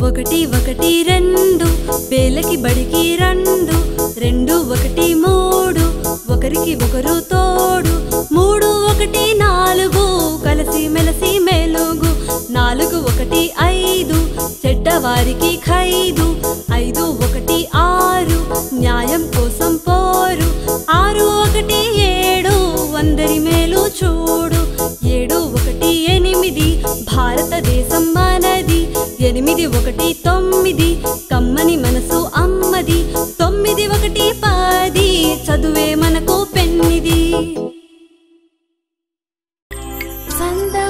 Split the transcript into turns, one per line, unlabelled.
ఒకటి ఒకటి రెండు వేలకి బడికి రెండు రెండు ఒకటి మూడు ఒకరికి ఒకరు తోడు మూడు ఒకటి నాలుగు కలిసి మెలసి మెలుగు నాలుగు ఒకటి ఐదు చెడ్డవారికి ఖైదు ఐదు ఒకటి ఆరు న్యాయం కోసం పోరు ఆరు ఒకటి ఏడు అందరి మేలు చూడు ఏడు ఒకటి ఎనిమిది భారతదేశం మనది ఎనిమిది ఒకటి తొమ్మిది కమ్మని మనసు అమ్మది తొమ్మిది ఒకటి పది చదువే మనకు పెన్నిది సందా